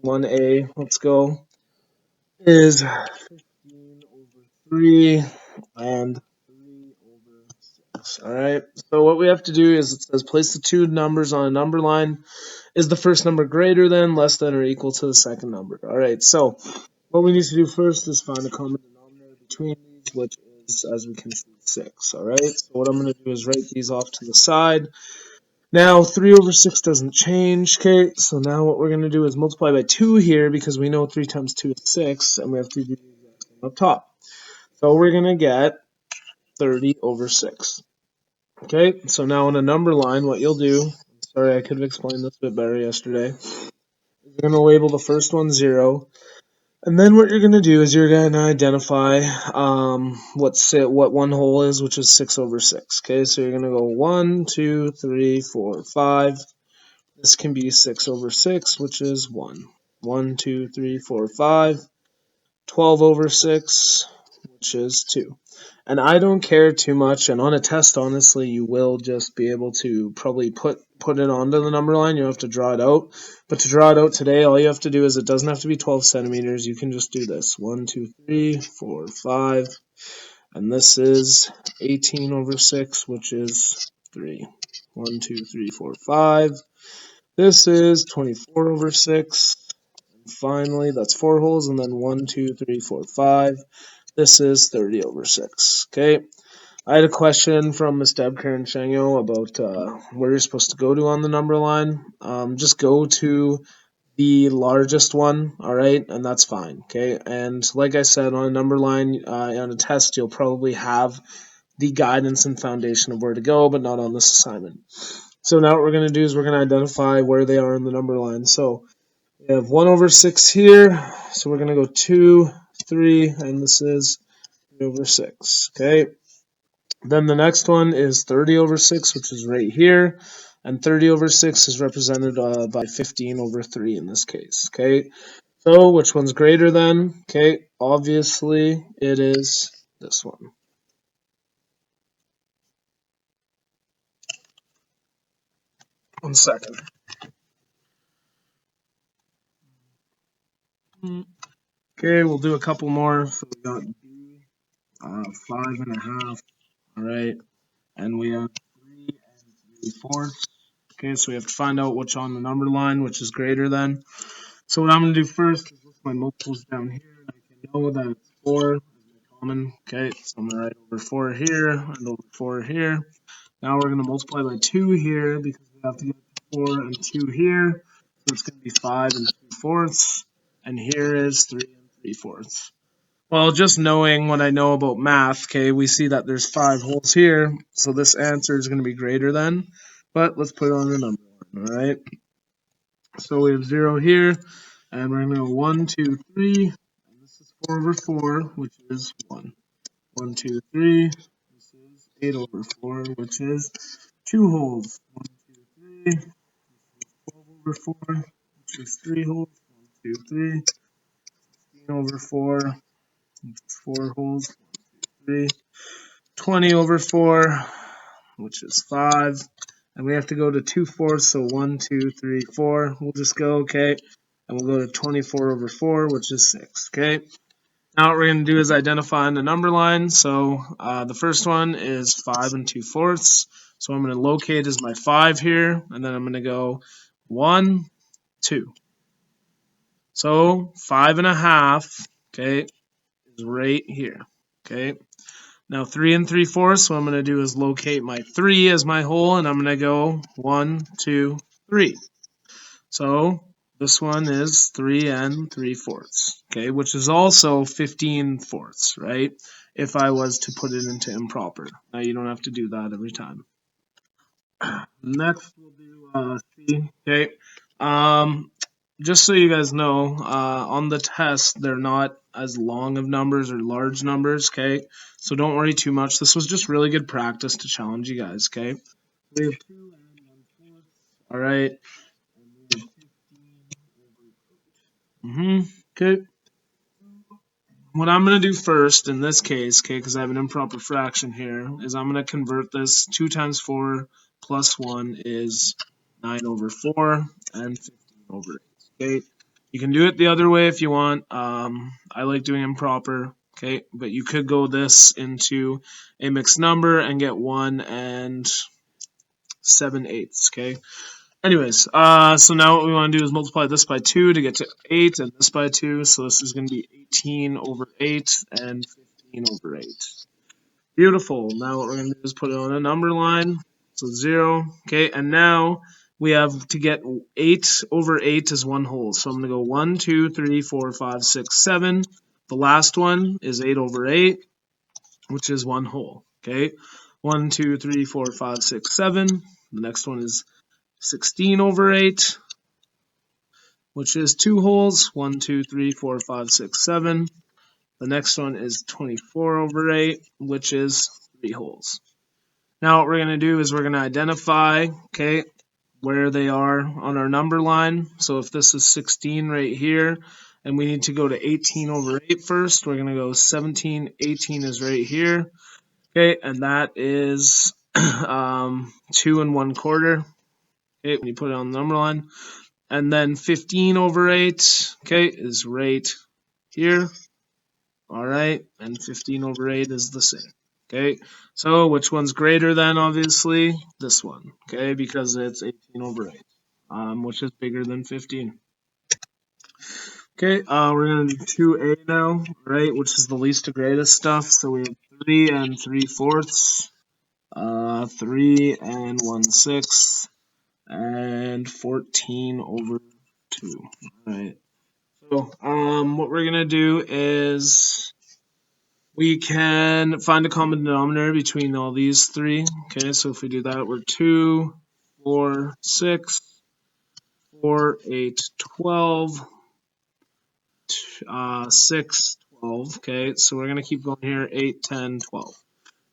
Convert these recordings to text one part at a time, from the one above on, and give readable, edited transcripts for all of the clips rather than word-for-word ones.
1a, let's go, is 15 over 3 and 3 over 6. Alright, so what we have to do is it says place the two numbers on a number line. Is the first number greater than, less than, or equal to the second number? Alright, so what we need to do first is find a common denominator between these, which is, as we can see, 6. Alright, so what I'm going to do is write these off to the side. Now, 3 over 6 doesn't change, okay? So now what we're going to do is multiply by 2 here because we know 3 times 2 is 6, and we have to do the exact same up top. So we're going to get 30 over 6. Okay, so now in a number line, what you'll do, sorry I could have explained this a bit better yesterday, is you're going to label the first one 0, and then what you're going to do is you're going to identify what one whole is, which is 6 over 6. Okay, so you're going to go 1, 2, 3, 4, 5. This can be 6 over 6, which is 1. 1, 2, 3, 4, 5. 12 over 6, which is 2. And I don't care too much, and on a test, honestly, you will just be able to probably put it onto the number line. You don't have to draw it out. But to draw it out today, all you have to do is it doesn't have to be 12 centimeters. You can just do this. 1, 2, 3, 4, 5. And this is 18 over 6, which is 3. 1, 2, 3, 4, 5. This is 24 over 6. And finally, that's 4 holes, and then 1, 2, 3, 4, 5. This is 30 over 6. Okay. I had a question from Miss Deb Karen Shangyo about where you're supposed to go to on the number line. Just go to the largest one, all right, and that's fine. Okay. And like I said, on a number line, on a test, you'll probably have the guidance and foundation of where to go, but not on this assignment. So now what we're going to do is we're going to identify where they are in the number line. So we have 1 over 6 here, so we're going to go 2, 3, and this is 3 over 6, okay? Then the next one is 30 over 6, which is right here, and 30 over 6 is represented by 15 over 3 in this case, okay? So which one's greater than? Okay, obviously it is this one. One second. Okay, we'll do a couple more. So we got B, 5.5, all right, and we have 3 and 3/4. Okay, so we have to find out which on the number line, which is greater than. So what I'm going to do first is look my multiples down here, and I can know that it's 4 is common. Okay, so I'm going to write over 4 here and over 4 here. Now we're going to multiply by 2 here because we have to get 4 and 2 here. So it's going to be 5 and 2/4, and here is 3 and 3/4. Well, just knowing what I know about math, okay, we see that there's 5 holes here, so this answer is going to be greater than, but let's put it on the number line, all right? So we have 0 here, and we're going to go 1, 2, 3, and this is 4 over 4, which is 1. 1, 2, 3, this is 8 over 4, which is 2 holes. 1, 2, 3, this is 12 over 4, which is 3 holes. 1, 2, 3, 16 over 4, which is 4 holes. 1, 2, 3, 20 over 4, which is 5. And we have to go to 2/4, so 1, 2, 3, 4. We'll just go, okay. And we'll go to 24 over 4, which is 6, okay. Now what we're going to do is identify on the number line. So the first one is 5 and 2/4. So I'm going to locate as my 5 here, and then I'm going to go 1, 2. So 5.5, okay, is right here, okay. Now 3 and 3/4, what I'm going to do is locate my 3 as my whole, and I'm going to go 1, 2, 3. So this one is 3 and 3/4, okay, which is also 15/4, right? If I was to put it into improper. Now you don't have to do that every time. Next we'll do C, okay. Just so you guys know, on the test, they're not as long of numbers or large numbers, okay? So don't worry too much. This was just really good practice to challenge you guys, okay? We have 2 and 1/4, all right? And we have 15 over 8. Okay. What I'm going to do first in this case, okay, because I have an improper fraction here, is I'm going to convert this. 2 times 4 plus 1 is 9 over 4 and 15 over 8. Okay. You can do it the other way if you want. I like doing improper, okay? But you could go this into a mixed number and get 1 and 7/8, okay? Anyways, so now what we want to do is multiply this by 2 to get to 8, and this by 2, so this is going to be 18 over 8 and 15 over 8. Beautiful. Now what we're going to do is put it on a number line. So 0. Okay, and now we have to get 8 over 8 is 1 whole. So I'm going to go 1, 2, 3, 4, 5, 6, 7. The last one is 8 over 8, which is 1 whole. Okay, 1, 2, 3, 4, 5, 6, 7. The next one is 16 over 8, which is 2 wholes. 1, 2, 3, 4, 5, 6, 7. The next one is 24 over 8, which is 3 wholes. Now what we're going to do is we're going to identify, okay, where they are on our number line. So if this is 16 right here, and we need to go to 18 over 8 first, we're going to go 17, 18 is right here, okay, and that is 2 1/4, okay, when you put it on the number line. And then 15 over 8, okay, is right here, all right, and 15 over 8 is the same. Okay, so which one's greater than? Obviously this one, okay, because it's 18 over 8, which is bigger than 15. Okay, we're going to do 2a now, right, which is the least to greatest stuff. So we have 3 and 3/4, 3 and 1/6, and 14 over 2. All right, so what we're going to do is we can find a common denominator between all these three. Okay, so if we do that, we're 2, 4, 6, 4, 8, 12, 6, 12. Okay, so we're going to keep going here, 8, 10, 12.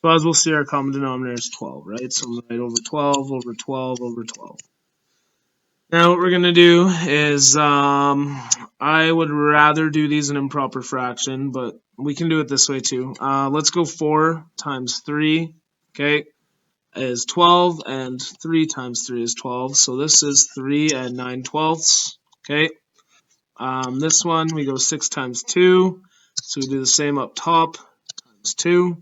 So as we'll see, our common denominator is 12, right? So I'm going to write over 12, over 12, over 12. Now what we're going to do is, I would rather do these in improper fraction, but we can do it this way too. Let's go 4 times 3, okay, is 12, and 3 times 3 is 12. So this is 3 and 9/12, okay. This one, we go 6 times 2, so we do the same up top, times 2,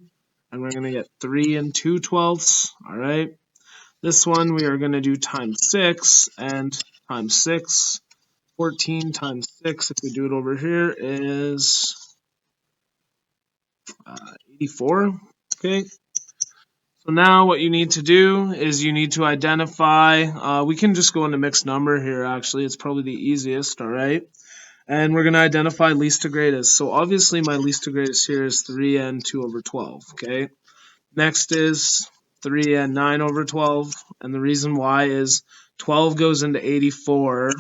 and we're going to get 3 and 2/12, all right. This one we are going to do times 6 and times 6. 14 times 6, if we do it over here, is 84. Okay. So now what you need to do is you need to identify, we can just go into mixed number here actually, it's probably the easiest, all right. And we're going to identify least to greatest. So obviously my least to greatest here is 3 and 2 over 12, okay. Next is 3 and 9 over 12, and the reason why is 12 goes into 84.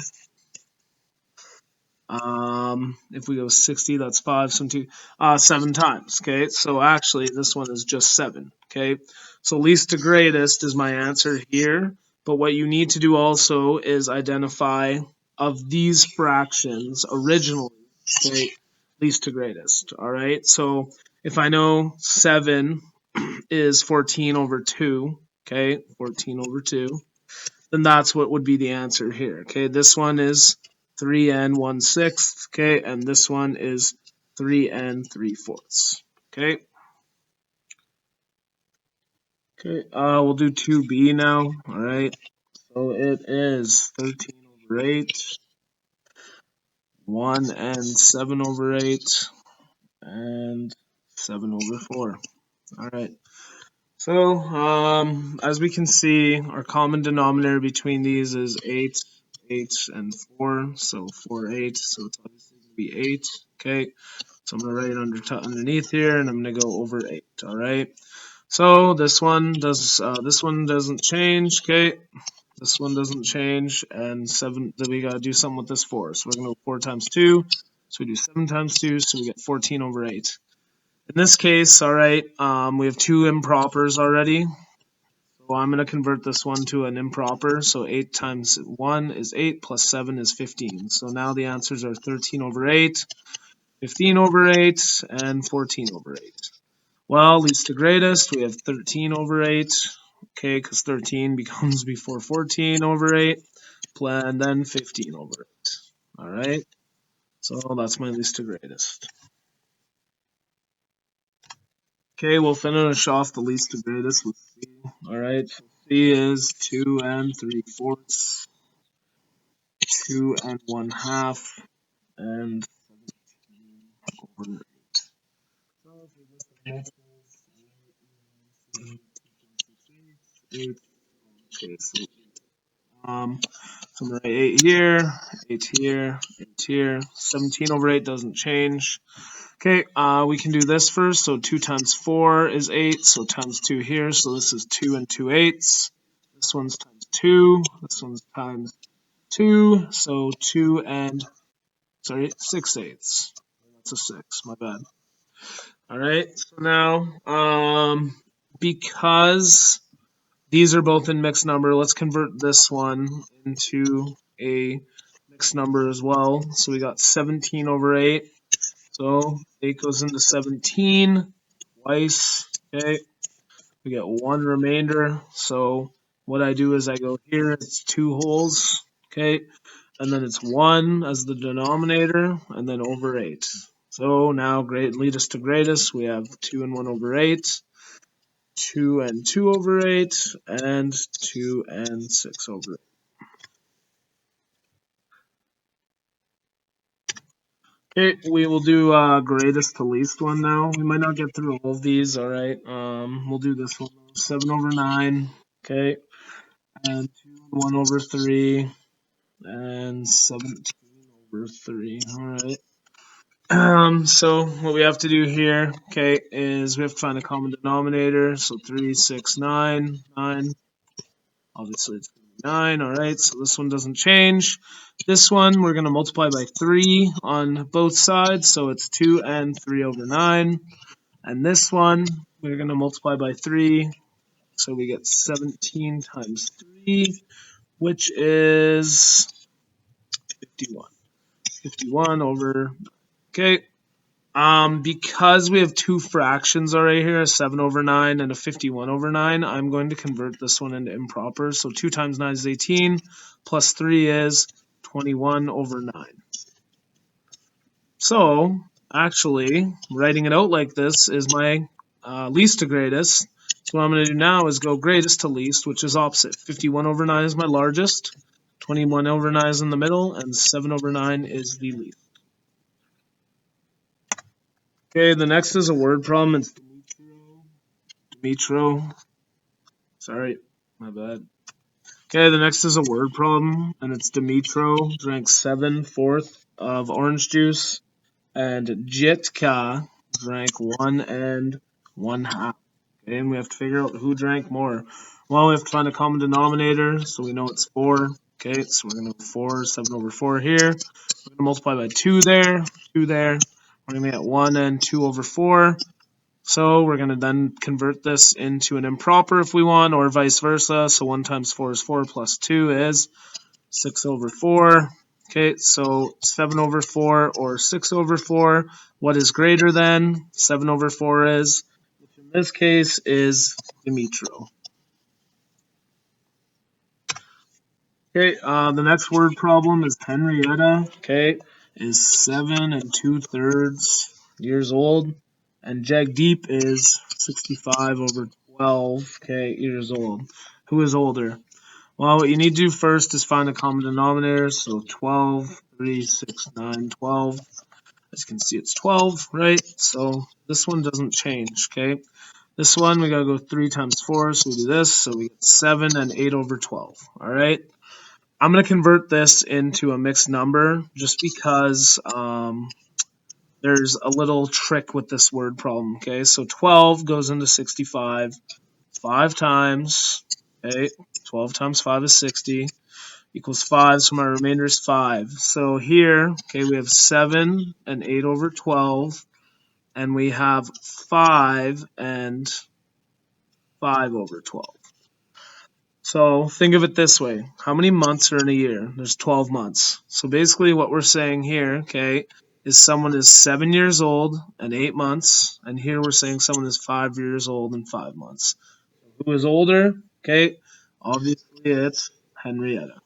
If we go 60, that's 5, 7 times, okay? So actually, this one is just 7, okay? So least to greatest is my answer here, but what you need to do also is identify of these fractions originally, okay, least to greatest, all right? So if I know 7 is 14 over 2, okay, 14 over 2, then that's what would be the answer here, okay? This one is 3 and 1/6, okay, and this one is 3 and 3/4, okay. Okay, we'll do 2b now, all right. So it is 13 over 8, 1 and 7 over 8, and 7 over 4, all right. So, as we can see, our common denominator between these is 8, 8, and 4. So 4, 8. So it's obviously going to be 8. Okay. So I'm going to write it underneath here, and I'm going to go over 8. All right. So this one doesn't change. Okay. This one doesn't change, and 7. Then we got to do something with this 4. So we're going to go 4 times 2. So we do 7 times 2. So we get 14 over 8. In this case, all right, we have 2 impropers already. So I'm going to convert this one to an improper. So 8 times 1 is 8, plus 7 is 15. So now the answers are 13 over 8, 15 over 8, and 14 over 8. Well, least to greatest, we have 13 over 8, okay, because 13 becomes before 14 over 8, and then 15 over 8. All right. So that's my least to greatest. Okay, we'll finish off the least to greatest with C. Alright, so C is 2 3/4, 2 1/2, and 17 over 8. So if we look at multiples, 8. Okay, so I'm gonna write 8 here, 8 here, 8 here. 17 over 8 doesn't change. Okay, we can do this first. So 2 times 4 is 8, so times 2 here. So this is 2 2/8. This one's times 2. This one's times 2. So 6/8. That's a 6. My bad. All right. So now, because these are both in mixed number, let's convert this one into a mixed number as well. So we got 17 over 8. So 8 goes into 17 twice. Okay. We get one remainder. So what I do is I go here, it's 2 wholes. Okay. And then it's 1 as the denominator, and then over 8. So now least to greatest, we have 2 and 1 over 8. 2 and 2 over 8, and 2 and 6 over 8. Okay, we will do greatest to least one now. We might not get through all of these, alright. We'll do this one. 7 over 9, okay, and 2 and 1 over 3, and 17 over 3, alright. So what we have to do here, okay, is we have to find a common denominator. So 3, 6, 9, 9. Obviously it's 9, alright, so this one doesn't change. This one we're going to multiply by 3 on both sides, so it's 2 and 3 over 9. And this one we're going to multiply by 3, so we get 17 times 3, which is 51. 51 over, okay. Because we have two fractions already here, a 7 over 9 and a 51 over 9, I'm going to convert this one into improper. So 2 times 9 is 18, plus 3 is 21 over 9. So, actually, writing it out like this is my least to greatest. So what I'm going to do now is go greatest to least, which is opposite. 51 over 9 is my largest, 21 over 9 is in the middle, and 7 over 9 is the least. Okay, the next is a word problem. It's Dimitro. Sorry, my bad. Okay, the next is a word problem, and it's Dimitro drank 7/4 of orange juice, and Jitka drank 1 1/2. Okay, and we have to figure out who drank more. Well, we have to find a common denominator, so we know it's 4. Okay, so we're going to 7 over 4 here. We're going to multiply by 2 there, 2 there. We're going to get 1 and 2 over 4. So we're going to then convert this into an improper if we want, or vice versa. So 1 times 4 is 4, plus 2 is 6 over 4. Okay, so 7 over 4 or 6 over 4. What is greater than 7 over 4 is, which in this case is Dimitro. Okay, the next word problem is Henrietta. Okay, is 7 2/3 years old, and Jagdeep is 65 over 12 years old. Who is older? Well, what you need to do first is find a common denominator. So 12, 3, 6, 9, 12. As you can see, it's 12, right? So this one doesn't change. Okay, this one we gotta go 3 times 4, so we do this. So we get 7 and 8 over 12. All right. I'm going to convert this into a mixed number just because there's a little trick with this word problem. Okay, so 12 goes into 65 5 times. Okay, 12 times 5 is 60 equals 5, so my remainder is 5. So here, okay, we have 7 and 8 over 12, and we have 5 and 5 over 12. So think of it this way. How many months are in a year? There's 12 months. So basically what we're saying here, okay, is someone is 7 years old and 8 months. And here we're saying someone is 5 years old and 5 months. Who is older? Okay, obviously it's Henrietta.